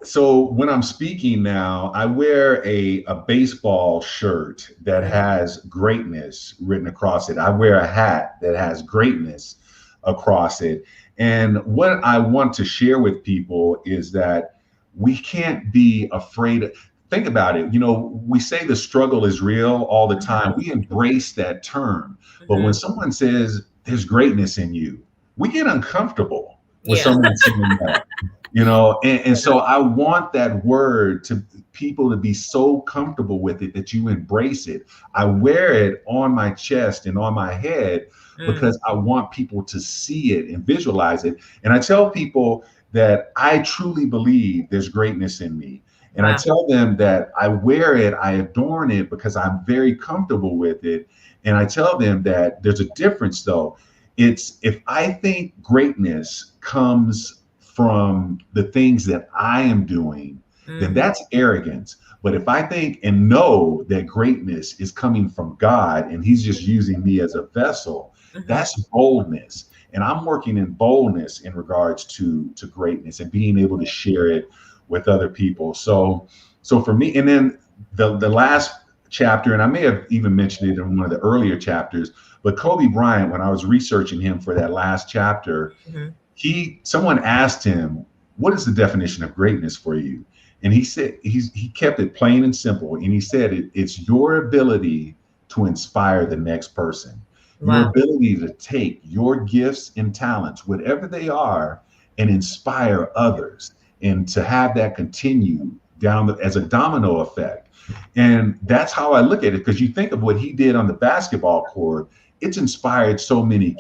so when I'm speaking now, I wear a baseball shirt that Mm, has greatness written across it. I wear a hat that has greatness across it. And what I want to share with people is that we can't be afraid. Think about it. We say the struggle is real all the time. mhm, We embrace that term. But when mhm. someone says there's greatness in you, we get uncomfortable with Yeah. someone saying that. And so I want that word to people to be so comfortable with it that you embrace it. I wear it on my chest and on my head Mm, because I want people to see it and visualize it. And I tell people that I truly believe there's greatness in me. And I wow. tell them that I wear it, I adorn it because I'm very comfortable with it. And I tell them that there's a difference though. It's if I think greatness comes from the things that I am doing, then Hmm. that's arrogance. But if I think and know that greatness is coming from God and He's just using me as a vessel, Hmm. that's boldness. And I'm working in boldness in regards to greatness and being able to share it with other people. So for me, and then the last chapter, and I may have even mentioned it in one of the earlier chapters, but Kobe Bryant, when I was researching him for that last chapter, Hmm. someone asked him, what is the definition of greatness for you? And he said he kept it plain and simple. And he said it's your ability to inspire the next person, your Wow. ability to take your gifts and talents, whatever they are, and inspire others, and to have that continue as a domino effect. And that's how I look at it, because you think of what he did on the basketball court, it's inspired so many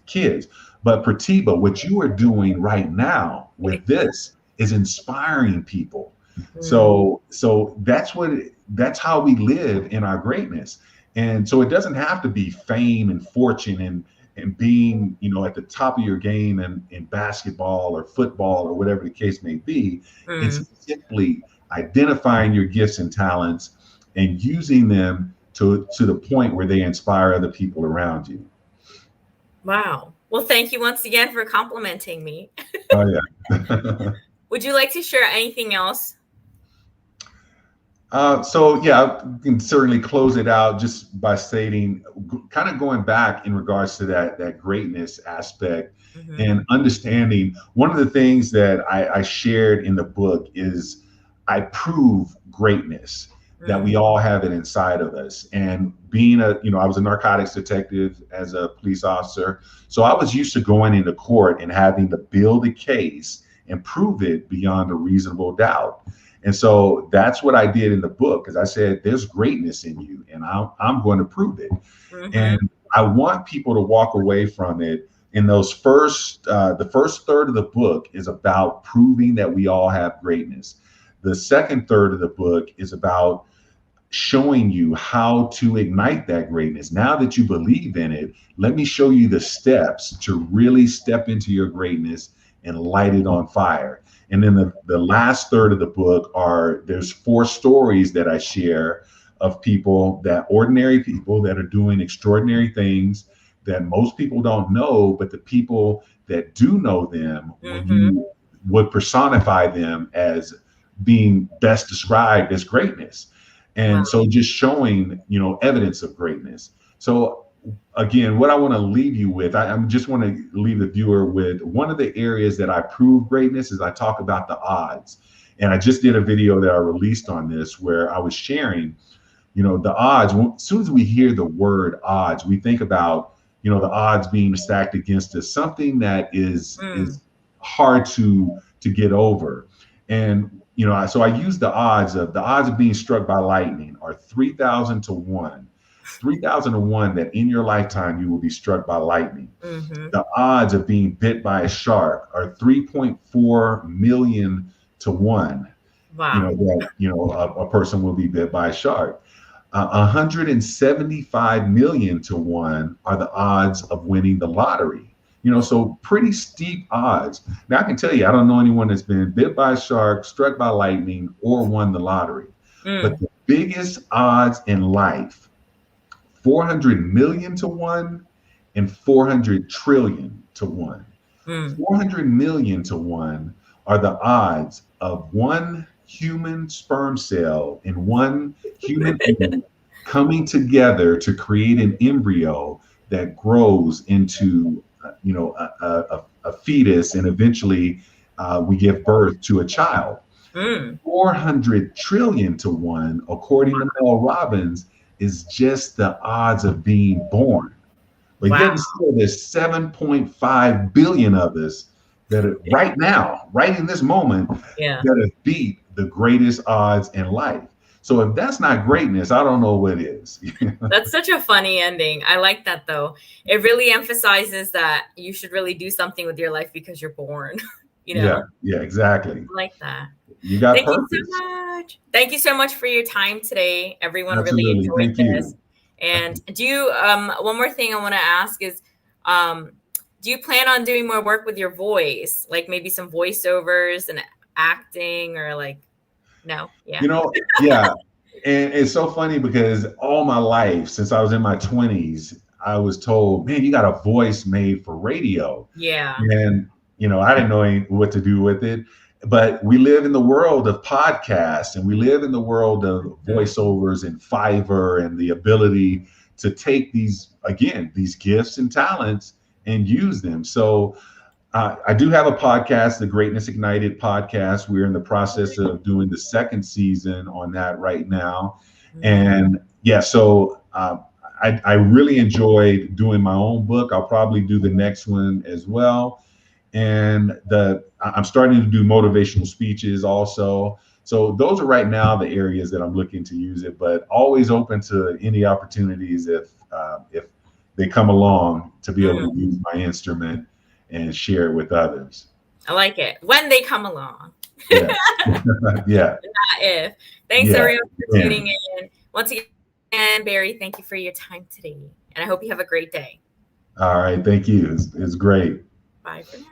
kids. But Pratiba, what you are doing right now with this is inspiring people. Mm, So that's how we live in our greatness. And so it doesn't have to be fame and fortune and being, at the top of your game in basketball or football or whatever the case may be. mm. It's simply identifying your gifts and talents and using them to the point where they inspire other people around you. Wow. Well, thank you once again for complimenting me. Oh yeah. Would you like to share anything else? So yeah, I can certainly close it out just by stating, kind of going back in regards to that greatness aspect Hmm. and understanding. One of the things that I shared in the book is I prove greatness, that Mm, we all have it inside of us. And being I was a narcotics detective as a police officer, so I was used to going into court and having to build a case and prove it beyond a reasonable doubt. And so that's what I did in the book, because I said, there's greatness in you, and I'm going to prove it. Mm-hmm. And I want people to walk away from it. In those the first third of the book is about proving that we all have greatness. The second third of the book is about showing you how to ignite that greatness. Now that you believe in it, let me show you the steps to really step into your greatness and light it on fire. And then the last third of the book there's 4 stories that I share of ordinary people that are doing extraordinary things that most people don't know, but the people that do know them, when Mm-hmm. you would personify them as being best described as greatness. Wow. And so just showing, evidence of greatness. So again, what I want to leave you with, I just want to leave the viewer with one of the areas that I prove greatness is I talk about the odds. And I just did a video that I released on this where I was sharing, the odds. As soon as we hear the word odds, we think about, the odds being stacked against us, something that is hard to get over. And so I use the odds of being struck by lightning are 3,000 to 1. 3,000 to 1 that in your lifetime you will be struck by lightning. Mm-hmm. The odds of being bit by a shark are 3.4 million to 1. Wow. A person will be bit by a shark. 175 million to 1 are the odds of winning the lottery. So pretty steep odds. Now I can tell you, I don't know anyone that's been bit by a shark, struck by lightning, or won the lottery. But the biggest odds in life, 400 million to 1 and 400 trillion to 1. 400 million to 1 are the odds of one human sperm cell and one human egg coming together to create an embryo that grows into a fetus, and eventually we give birth to a child. 400 trillion to 1, according to Mel Robbins, is just the odds of being born. But Wow. yet still, there's 7.5 billion of us that are right now, right in this moment, that have beat the greatest odds in life. So if that's not greatness, I don't know what is. That's such a funny ending. I like that, though. It really emphasizes that you should really do something with your life because you're born. Yeah, exactly. I like that. You got Thank purpose. you so much. Thank you so much for your time today. Everyone really Absolutely. enjoyed Thank this. you. And do you one more thing I want to ask is do you plan on doing more work with your voice? Like maybe some voiceovers and acting, or like no? Yeah. Yeah. And it's so funny because all my life, since I was in my 20s, I was told, man, you got a voice made for radio. Yeah. And, I didn't know what to do with it. But we live in the world of podcasts, and we live in the world of voiceovers and Fiverr, and the ability to take these gifts and talents and use them. So I do have a podcast, the Greatness Ignited podcast. We're in the process of doing the second season on that right now. And so I really enjoyed doing my own book. I'll probably do the next one as well. And I'm starting to do motivational speeches also. So those are right now the areas that I'm looking to use it, but always open to any opportunities if they come along to be able to use my instrument and share it with others. I like it. When they come along. Yeah. Yeah. Not if. Thanks everyone for tuning in. Once again, Barry, thank you for your time today. And I hope you have a great day. All right. Thank you. It's great. Bye for now.